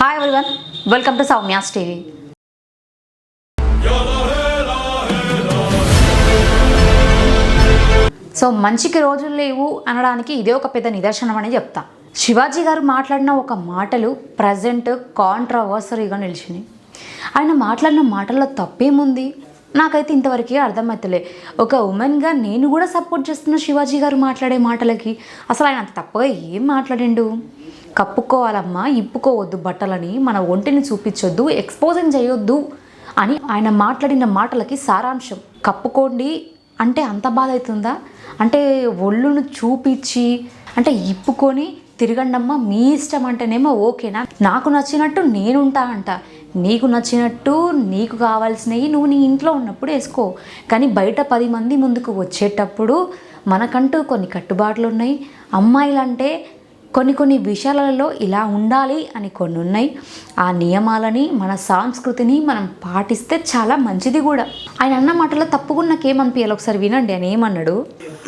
Hi everyone, welcome to Soumya's TV. So మంచికి రోజులు లేవు అనడానికి ఇదే ఒక పెద్ద నిదర్శనం అని చెప్తా. శివాజీ గారు మాట్లాడిన ఒక మాటలు ప్రజెంట్ కాంట్రవర్సరీగా నిలిచినాయి. ఆయన మాట్లాడిన మాటల్లో తప్పేముంది నాకైతే ఇంతవరకే అర్థమవుతలే. ఒక ఉమెన్గా నేను కూడా సపోర్ట్ చేస్తున్న శివాజీ గారు మాట్లాడే మాటలకి అసలు ఆయన అంత తప్పుగా ఏం మాట్లాడిండు? కప్పుకోవాలమ్మా, ఇప్పుకోవద్దు బట్టలని, మన ఒంటిని చూపించొద్దు, ఎక్స్పోజింగ్ చేయొద్దు అని ఆయన మాట్లాడిన మాటలకి సారాంశం. కప్పుకోండి అంటే అంత బాధ అవుతుందా? అంటే ఒళ్ళును చూపించి అంటే ఇప్పుకొని తిరగండమ్మా మీ ఇష్టం అంటేనేమో ఓకేనా? నాకు నచ్చినట్టు నేనుంటా అంట, నీకు నచ్చినట్టు నీకు కావాల్సినవి నువ్వు నీ ఇంట్లో ఉన్నప్పుడు వేసుకో. కానీ బయట 10 మంది ముందుకు వచ్చేటప్పుడు మనకంటూ కొన్ని కట్టుబాట్లు ఉన్నాయి. అమ్మాయిలంటే కొన్ని విషయాలలో ఇలా ఉండాలి అని కొన్ని ఉన్నాయి. ఆ నియమాలని మన సంస్కృతిని మనం పాటిస్తే చాలా మంచిది కూడా. ఆయన అన్న మాటలో తప్పుగా నాకేమనిపించాలి ఒకసారి వినండి. ఆయన ఏమన్నాడు?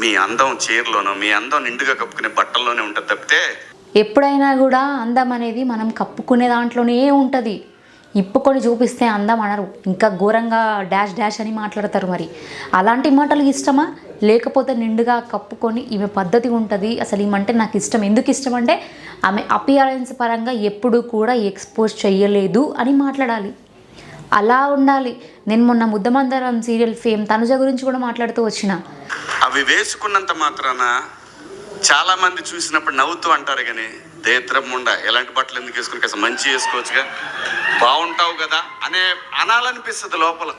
మీ అందం చీరలోనో, మీ అందం నిండుగా కప్పుకునే బట్టల్లోనే ఉంటుంది తప్పితే ఎప్పుడైనా కూడా అందం అనేది మనం కప్పుకునే దాంట్లోనే ఉంటుంది. ఇప్పుకొని చూపిస్తే అందం అనరు, ఇంకా ఘోరంగా డాష్ అని మాట్లాడతారు. మరి అలాంటి మాటలు ఇష్టమా? లేకపోతే నిండుగా కప్పుకొని ఈమె పద్ధతి ఉంటుంది, అసలు ఈమంటే నాకు ఇష్టం. ఎందుకు ఇష్టం అంటే ఆమె అపియరెన్స్ పరంగా ఎప్పుడు కూడా ఎక్స్పోజ్ చెయ్యలేదు అని మాట్లాడాలి. అలా ఉండాలి. నేను మొన్న ముద్దమందరం సీరియల్ ఫేమ్ తనుజ గురించి కూడా మాట్లాడుతూ వచ్చిన. అవి వేసుకున్నంత మాత్రాన చాలా మంది చూసినప్పుడు నవ్వుతూ అంటారు, కానీ దేత్రముండ ఎలాంటి బట్టలు ఎందుకు వేసుకుని కాస్త మంచి వేసుకోవచ్చుగా, బాగుంటావు కదా అనే అనాలనిపిస్తుంది లోపల.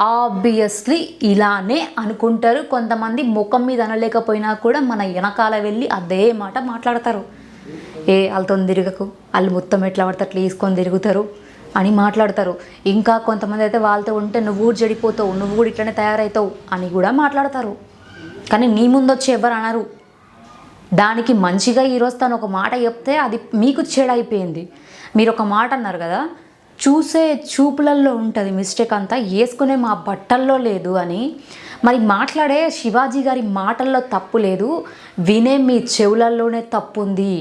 ఆబ్వియస్లీ ఇలానే అనుకుంటారు కొంతమంది. ముఖం మీద అనలేకపోయినా కూడా మన వెనకాల వెళ్ళి అదే మాట మాట్లాడతారు. వాళ్ళతో తిరగకు, వాళ్ళు మొత్తం ఎట్లా పడితే అట్లా వేసుకొని తిరుగుతారు అని మాట్లాడతారు. ఇంకా కొంతమంది అయితే వాళ్ళతో ఉంటే నువ్వు కూడా చెడిపోతావు, నువ్వు కూడా ఇట్లనే తయారవుతావు అని కూడా మాట్లాడతారు. కానీ నీ ముందు వచ్చి ఎవరు అనరు. దానికి మంచిగా ఈరోజు తను ఒక మాట చెప్తే అది మీకు చెడైపోయింది. మీరు ఒక మాట అన్నారు కదా, చూసే చూపులలో ఉంటుంది మిస్టేక్ అంతా, వేసుకునే మా బట్టల్లో లేదు అని. మరి మాట్లాడే శివాజీ గారి మాటల్లో తప్పు లేదు, వినే మీ చెవులలోనే తప్పు ఉంది,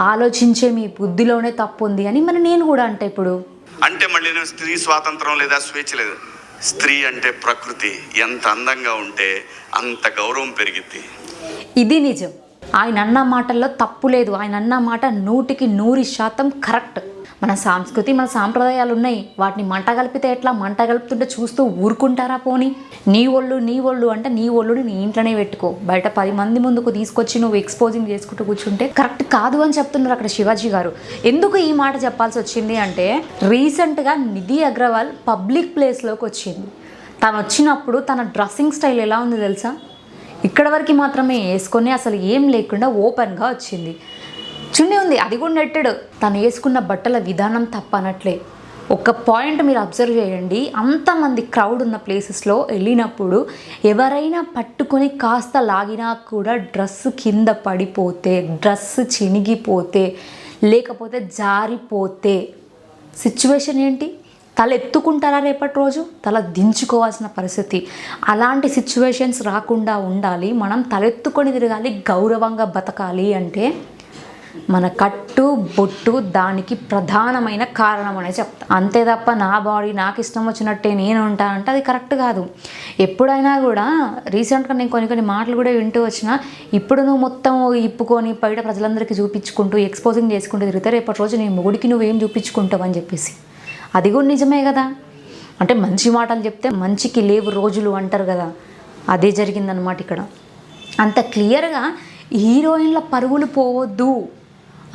ఆలోచించే మీ బుద్ధిలోనే తప్పు ఉంది అని మరి నేను కూడా అంటే ఇప్పుడు అంటే మళ్ళీ స్త్రీ స్వాతంత్రం లేదా స్వేచ్ఛ లేదు. స్త్రీ అంటే ప్రకృతి, ఎంత అందంగా ఉంటే అంత గౌరవం పెరిగిద్ది. ఇది నిజం. ఆయన అన్న మాటల్లో తప్పు లేదు. ఆయన అన్న మాట 100% కరెక్ట్. మన సంస్కృతి, మన సాంప్రదాయాలు ఉన్నాయి, వాటిని మంట కలిపితే ఎట్లా? మంట కలుపుతుంటే చూస్తూ ఊరుకుంటారా? పోనీ నీ ఒళ్ళు అంటే నీ ఒళ్ళుని నీ ఇంట్లోనే పెట్టుకో. బయట 10 మంది ముందుకు తీసుకొచ్చి నువ్వు ఎక్స్పోజింగ్ చేసుకుంటూ కూర్చుంటే కరెక్ట్ కాదు అని చెప్తున్నారు అక్కడ శివాజీ గారు. ఎందుకు ఈ మాట చెప్పాల్సి వచ్చింది అంటే, రీసెంట్గా నిధి అగర్వాల్ పబ్లిక్ ప్లేస్లోకి వచ్చింది. తను వచ్చినప్పుడు తన డ్రెస్సింగ్ స్టైల్ ఎలా ఉంది తెలుసా? ఇక్కడ వరకు మాత్రమే వేసుకొని అసలు ఏం లేకుండా ఓపెన్గా వచ్చింది. చున్నీ ఉంది, అది కూడా నెట్టెడ్. తను వేసుకున్న బట్టల విధానం తప్పనట్లే. ఒక పాయింట్ మీరు అబ్జర్వ్ చేయండి, అంతమంది క్రౌడ్ ఉన్న ప్లేసెస్లో వెళ్ళినప్పుడు ఎవరైనా పట్టుకొని కాస్త లాగినా కూడా డ్రెస్ కింద పడిపోతే, డ్రెస్ చినిగిపోతే, లేకపోతే జారిపోతే సిచ్యువేషన్ ఏంటి? తల ఎత్తుకుంటారా? రేపటి రోజు తల దించుకోవాల్సిన పరిస్థితి. అలాంటి సిచ్యువేషన్స్ రాకుండా ఉండాలి. మనం తలెత్తుకొని తిరగాలి, గౌరవంగా బతకాలి అంటే మన కట్టు బొట్టు దానికి ప్రధానమైన కారణం అనే చెప్తా. అంతే తప్ప నా బాడీ నాకు ఇష్టం వచ్చినట్టే నేను ఉంటా అంటే అది కరెక్ట్ కాదు. ఎప్పుడైనా కూడా రీసెంట్గా నేను కొన్ని మాటలు కూడా వింటూ వచ్చిన, ఇప్పుడు నువ్వు మొత్తం ఇప్పుకొని బయట ప్రజలందరికీ చూపించుకుంటూ ఎక్స్పోజింగ్ చేసుకుంటూ తిరిగితే రేపటి రోజు నీ మొగుడికి నువ్వేం చూపించుకుంటావు అని చెప్పేసి. అది కూడా నిజమే కదా. అంటే మంచి మాటలు చెప్తే మంచికి లేవు రోజులు అంటారు కదా, అదే జరిగిందనమాట ఇక్కడ. అంత క్లియర్గా హీరోయిన్ల పరుగులు పోవద్దు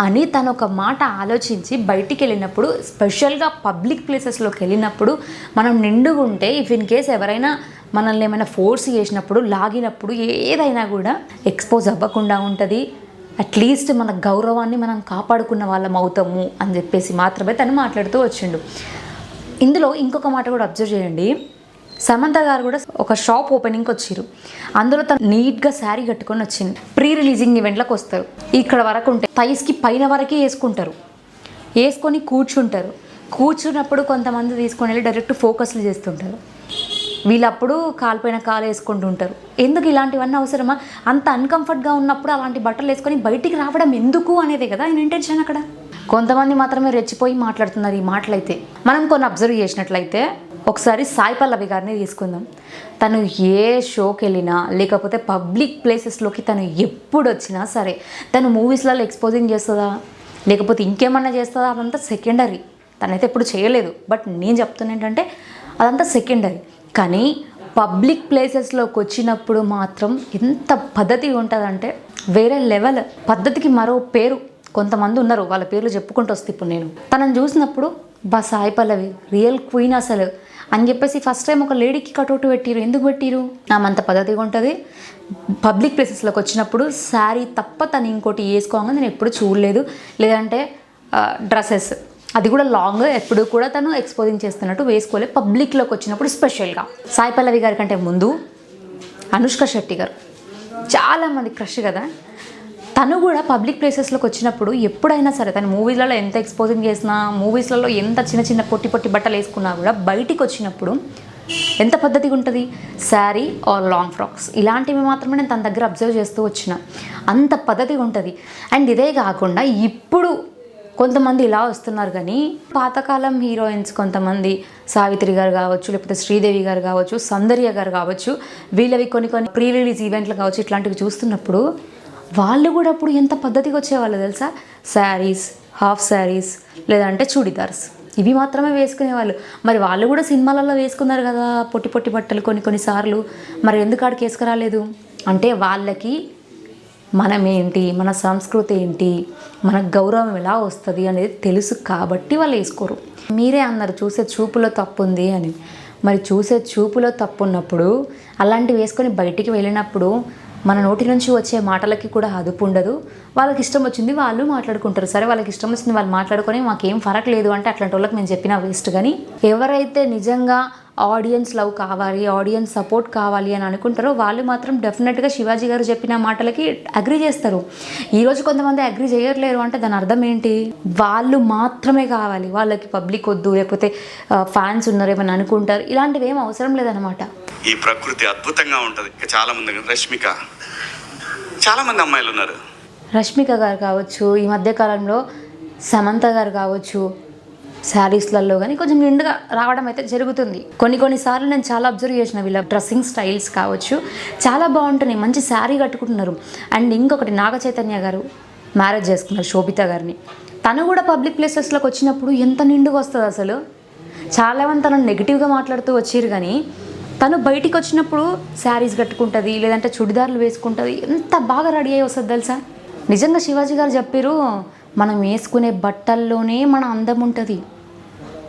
అని తను ఒక మాట ఆలోచించి బయటికి వెళ్ళినప్పుడు, స్పెషల్గా పబ్లిక్ ప్లేసెస్లోకి వెళ్ళినప్పుడు మనం నిండుగా ఉంటే, ఇఫ్ ఇన్ కేస్ ఎవరైనా మనల్ని ఏమైనా ఫోర్స్ చేసినప్పుడు, లాగినప్పుడు ఏదైనా కూడా ఎక్స్పోజ్ అవ్వకుండా ఉంటుంది. అట్లీస్ట్ మన గౌరవాన్ని మనం కాపాడుకున్న వాళ్ళం అవుతాము అని చెప్పేసి మాత్రమే తను మాట్లాడుతూ వచ్చిండు. ఇందులో ఇంకొక మాట కూడా అబ్జర్వ్ చేయండి. సమంత గారు కూడా ఒక షాప్ ఓపెనింగ్కి వచ్చారు. అందులో తను నీట్గా శారీ కట్టుకొని వచ్చింది. ప్రీ రిలీజింగ్ ఈవెంట్లకు వస్తారు. ఇక్కడ వరకు ఉంటే థైస్కి పైన వరకే వేసుకుంటారు, వేసుకొని కూర్చుంటారు. కూర్చున్నప్పుడు కొంతమంది తీసుకొని వెళ్ళి డైరెక్ట్ ఫోకస్లు చేస్తుంటారు. వీళ్ళప్పుడు కాలిపోయిన కాలు వేసుకుంటూ ఉంటారు. ఎందుకు ఇలాంటివన్నీ అవసరమా? అంత అన్కంఫర్ట్గా ఉన్నప్పుడు అలాంటి బట్టలు వేసుకొని బయటికి రావడం ఎందుకు అనేదే కదా ఆయన ఇంటెన్షన్ అక్కడ. కొంతమంది మాత్రమే రెచ్చిపోయి మాట్లాడుతున్నారు ఈ మాటలైతే. మనం కొన్ని అబ్జర్వ్ చేసినట్లయితే ఒకసారి సాయి పల్లవి గారిని తీసుకుందాం. తను ఏ షోకి వెళ్ళినా లేకపోతే పబ్లిక్ ప్లేసెస్లోకి తను ఎప్పుడు వచ్చినా సరే తను మూవీస్లలో ఎక్స్పోజింగ్ చేస్తుందా లేకపోతే ఇంకేమన్నా చేస్తుందా అదంతా సెకండరీ. తనైతే ఎప్పుడు చేయలేదు. బట్ నేను చెప్తున్నా ఏంటంటే అదంతా సెకండరీ. కానీ పబ్లిక్ ప్లేసెస్లోకి వచ్చినప్పుడు మాత్రం ఎంత పద్ధతి ఉంటుందంటే వేరే లెవెల్. పద్ధతికి మరో పేరు కొంతమంది ఉన్నారు, వాళ్ళ పేర్లు చెప్పుకుంటూ వస్తే ఇప్పుడు నేను తనని చూసినప్పుడు సాయి పల్లవి రియల్ క్వీన్ అసలు అని చెప్పేసి ఫస్ట్ టైం ఒక లేడీకి కటౌట్ పెట్టిరు. ఎందుకు పెట్టిరు? ఆమంత పద్ధతిగా ఉంటుంది. పబ్లిక్ ప్లేసెస్లోకి వచ్చినప్పుడు శారీ తప్ప తను ఇంకోటి వేసుకోగా నేను ఎప్పుడు చూడలేదు. లేదంటే డ్రెస్సెస్ అది కూడా లాంగ్ ఎప్పుడు కూడా తను ఎక్స్పోజింగ్ చేస్తున్నట్టు వేసుకోలేదు. పబ్లిక్లోకి వచ్చినప్పుడు స్పెషల్గా సాయి పల్లవి గారి కంటే ముందు అనుష్క శెట్టి గారు చాలామంది క్రష్ కదా. తను కూడా పబ్లిక్ ప్లేసెస్లోకి వచ్చినప్పుడు ఎప్పుడైనా సరే తను మూవీలలో ఎంత ఎక్స్పోజింగ్ చేసినా మూవీస్లలో ఎంత చిన్న చిన్న పొట్టి పొట్టి బట్టలు వేసుకున్నా కూడా బయటికి వచ్చినప్పుడు ఎంత పద్ధతిగా ఉంటుంది. శారీ ఆర్ లాంగ్ ఫ్రాక్స్ ఇలాంటివి మాత్రమే నేను తన దగ్గర అబ్జర్వ్ చేస్తూ వచ్చిన. అంత పద్ధతిగా ఉంటుంది. అండ్ ఇదే కాకుండా ఇప్పుడు కొంతమంది ఇలా వస్తున్నారు. కానీ పాతకాలం హీరోయిన్స్ కొంతమంది సావిత్రి గారు కావచ్చు, లేకపోతే శ్రీదేవి గారు కావచ్చు, సౌందర్య గారు కావచ్చు, వీళ్ళవి కొన్ని కొన్ని ప్రీ రిలీజ్ ఈవెంట్లు కావచ్చు, ఇట్లాంటివి చూస్తున్నప్పుడు వాళ్ళు కూడా అప్పుడు ఎంత పద్ధతిగా వచ్చేవాళ్ళు తెలుసా. శారీస్, హాఫ్ శారీస్ లేదంటే చూడిదార్స్ ఇవి మాత్రమే వేసుకునేవాళ్ళు. మరి వాళ్ళు కూడా సినిమాలలో వేసుకున్నారు కదా పొట్టి పొట్టి బట్టలు కొన్నిసార్లు. మరి ఎందుకు ఆడికి వేసుకురాలేదు అంటే వాళ్ళకి మనం ఏంటి, మన సంస్కృతి ఏంటి, మన గౌరవం ఎలా వస్తుంది అనేది తెలుసు కాబట్టి వాళ్ళు వేసుకోరు. మీరే అన్నారు చూసే చూపులో తప్పు ఉంది అని. మరి చూసే చూపులో తప్పు ఉన్నప్పుడు అలాంటివి వేసుకొని బయటికి వెళ్ళినప్పుడు మన నోటి నుంచి వచ్చే మాటలకి కూడా అదుపు ఉండదు. వాళ్ళకి ఇష్టం వచ్చింది వాళ్ళు మాట్లాడుకుంటారు. సరే వాళ్ళకి ఇష్టం వచ్చింది వాళ్ళు మాట్లాడుకొని మాకేం ఫరక్ లేదు అంటే అట్లాంటి వాళ్ళకి మేము చెప్పిన వేస్ట్. కానీ ఎవరైతే నిజంగా ఆడియన్స్ లవ్ కావాలి, ఆడియన్స్ సపోర్ట్ కావాలి అని అనుకుంటారో వాళ్ళు మాత్రం డెఫినెట్గా శివాజీ గారు చెప్పిన మాటలకి అగ్రి చేస్తారు. ఈరోజు కొంతమంది అగ్రి చేయట్లేరు అంటే దాని అర్థం ఏంటి? వాళ్ళు మాత్రమే కావాలి, వాళ్ళకి పబ్లిక్ వద్దు, లేకపోతే ఫ్యాన్స్ ఉన్నారు ఏమని అనుకుంటారు. ఇలాంటివి ఏం అవసరం లేదనమాట. ఈ ప్రకృతి అద్భుతంగా ఉంటుంది. చాలా మంది రష్మిక, చాలా మంది అమ్మాయిలు ఉన్నారు. రష్మిక గారు కావచ్చు, ఈ మధ్యకాలంలో సమంత గారు కావచ్చు, శారీస్లలో కానీ కొంచెం నిండుగా రావడం అయితే జరుగుతుంది. కొన్నిసార్లు నేను చాలా అబ్జర్వ్ చేసిన వీళ్ళ డ్రెస్సింగ్ స్టైల్స్ కావచ్చు చాలా బాగుంటున్నాయి. మంచి శారీ కట్టుకుంటున్నారు. అండ్ ఇంకొకటి నాగ చైతన్య గారు మ్యారేజ్ చేసుకున్నారు శోభిత గారిని. తను కూడా పబ్లిక్ ప్లేసెస్లోకి వచ్చినప్పుడు ఎంత నిండుగా వస్తుంది అసలు. చాలామంది తనను నెగిటివ్గా మాట్లాడుతూ వచ్చారు. కానీ తను బయటికి వచ్చినప్పుడు శారీస్ కట్టుకుంటుంది, లేదంటే చుడిదార్లు వేసుకుంటుంది. ఎంత బాగా రెడీ అయ్యి వస్తుంది తెలుసా. నిజంగా శివాజీ గారు చెప్పారు, మనం వేసుకునే బట్టల్లోనే మన అందం ఉంటుంది.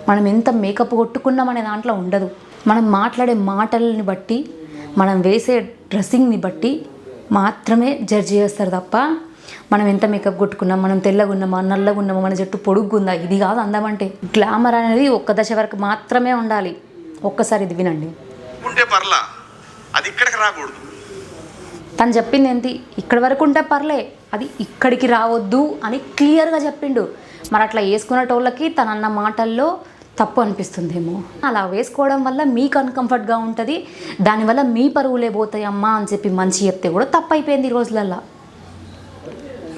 మనం ఎంత మేకప్ కొట్టుకున్నామనే దాంట్లో ఉండదు. మనం మాట్లాడే మాటలని బట్టి, మనం వేసే డ్రెస్సింగ్ని బట్టి మాత్రమే జడ్జి చేస్తారు తప్ప మనం ఎంత మేకప్ కొట్టుకున్నాం, మనం తెల్లగా ఉన్నామా, నల్లగా ఉన్నామా, మన జట్టు పొడుగ్గుందా, ఇది కాదు అందం అంటే. గ్లామర్ అనేది ఒక్క దశ వరకు మాత్రమే ఉండాలి. ఒక్కసారి ఇది వినండి. ఉంటే పర్లా, అది ఇక్కడికి రాకూడదు. తను చెప్పింది ఏంటి? ఇక్కడి వరకు ఉంటే పర్లే, అది ఇక్కడికి రావద్దు అని క్లియర్గా చెప్పిండు. మరి అట్లా వేసుకునేటోళ్ళకి తన అన్న మాటల్లో తప్పు అనిపిస్తుందేమో. అలా వేసుకోవడం వల్ల మీకు అన్కంఫర్ట్గా ఉంటుంది, దానివల్ల మీ పరువులే పోతాయి అమ్మా అని చెప్పి మంచి చెప్తే కూడా తప్పు అయిపోయింది ఈ రోజులల్లో.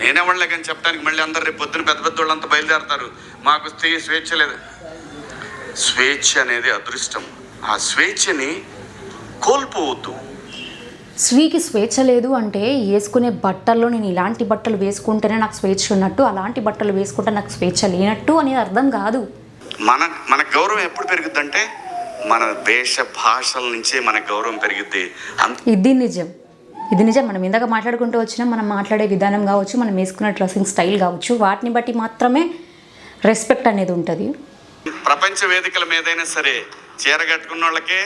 నేనేవాళ్ళే కానీ చెప్పడానికి మళ్ళీ అందరు రేపు పొద్దున పెద్ద పెద్ద వాళ్ళంతా బయలుదేరతారు. మాకు స్వేచ్ఛ లేదు. స్వేచ్ఛ అనేది అదృష్టం. ఆ స్వేచ్ఛని కోల్పోవద్దు. స్త్రీకి స్వేచ్ఛ లేదు అంటే వేసుకునే బట్టల్లో నేను ఇలాంటి బట్టలు వేసుకుంటేనే నాకు స్వేచ్ఛ ఉన్నట్టు, అలాంటి బట్టలు వేసుకుంటే నాకు స్వేచ్ఛ లేనట్టు అనేది అర్థం కాదు. మన గౌరవం ఎప్పుడు పెరుగుద్దంటే మన వేష భాషల నుంచే మన గౌరవం పెరుగుద్ది. ఇది నిజం. మనం ఇందాక మాట్లాడుకుంటూ వచ్చినా మనం మాట్లాడే విధానం కావచ్చు, మనం వేసుకున్న డ్రెస్సింగ్ స్టైల్ కావచ్చు, వాటిని బట్టి మాత్రమే రెస్పెక్ట్ అనేది ఉంటుంది. ప్రపంచ వేదికల మీదైనా సరే చీర కట్టుకున్న వాళ్ళకే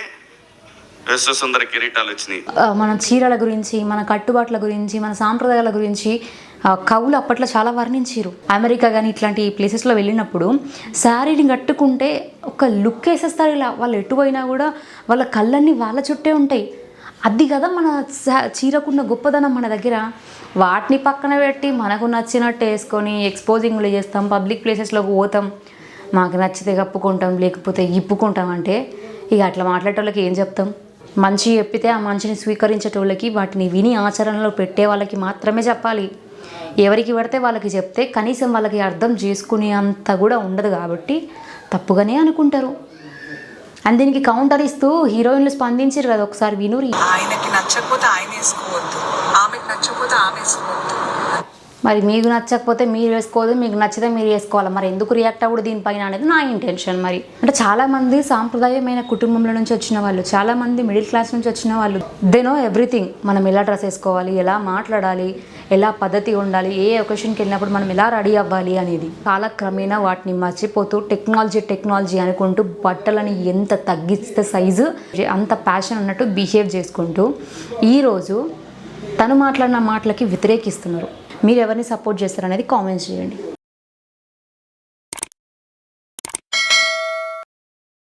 విశ్వసుందర కిరీటాలు వచ్చినాయి. మన చీరల గురించి, మన కట్టుబాట్ల గురించి, మన సాంప్రదాయాల గురించి కవులు అప్పట్లో చాలా వర్ణించారు. అమెరికా కానీ ఇట్లాంటి ప్లేసెస్లో వెళ్ళినప్పుడు శారీని కట్టుకుంటే ఒక లుక్ వేసేస్తారు. ఇలా వాళ్ళు ఎటు పోయినా కూడా వాళ్ళ కళ్ళన్నీ వాళ్ళ చుట్టే ఉంటాయి. అది కదా మన చీరకున్న గొప్పదనం మన దగ్గర. వాటిని పక్కన పెట్టి మనకు నచ్చినట్టు వేసుకొని ఎక్స్పోజింగ్లు చేస్తాం, పబ్లిక్ ప్లేసెస్లోకి పోతాం, మాకు నచ్చితే కప్పుకుంటాం, లేకపోతే ఇప్పుకుంటాం అంటే ఇక అట్లా మాట్లాడేటోళ్ళకి ఏం చెప్తాం? మంచి చెప్పితే ఆ మంచిని స్వీకరించేటోళ్ళకి, వాటిని విని ఆచరణలో పెట్టే వాళ్ళకి మాత్రమే చెప్పాలి. ఎవరికి పడితే వాళ్ళకి చెప్తే కనీసం వాళ్ళకి అర్థం చేసుకునే అంత కూడా ఉండదు కాబట్టి తప్పుగానే అనుకుంటారు. అండ్ దీనికి కౌంటర్ ఇస్తూ హీరోయిన్లు స్పందించారు కదా, ఒకసారి వినూరి. ఆయనకి నచ్చకపోతే ఆయన వేసుకోవద్దు, ఆమెకి నచ్చకపోతే ఆమె వేసుకోవద్దు. మరి మీకు నచ్చకపోతే మీరు వేసుకోవద్దు, మీకు నచ్చితే మీరు వేసుకోవాలి. మరి ఎందుకు రియాక్ట్ అవ్వడు దీనిపైన అనేది నా ఇంటెన్షన్. మరి అంటే చాలామంది సాంప్రదాయమైన కుటుంబంలో నుంచి వచ్చిన వాళ్ళు, చాలామంది మిడిల్ క్లాస్ నుంచి వచ్చిన వాళ్ళు, దే నో ఎవ్రీథింగ్. మనం ఎలా డ్రెస్ వేసుకోవాలి, ఎలా మాట్లాడాలి, ఎలా పద్ధతి ఉండాలి, ఏ ఒకేషన్కి వెళ్ళినప్పుడు మనం ఎలా రెడీ అవ్వాలి అనేది. కాలక్రమేణా వాటిని మర్చిపోతూ టెక్నాలజీ అనుకుంటూ బట్టలని ఎంత తగ్గిస్తే సైజు అంత ప్యాషన్ అన్నట్టు బిహేవ్ చేసుకుంటూ ఈరోజు తను మాట్లాడిన మాటలకి వ్యతిరేకిస్తున్నారు. మీరు ఎవరిని సపోర్ట్ చేస్తారనేది కామెంట్స్ చేయండి.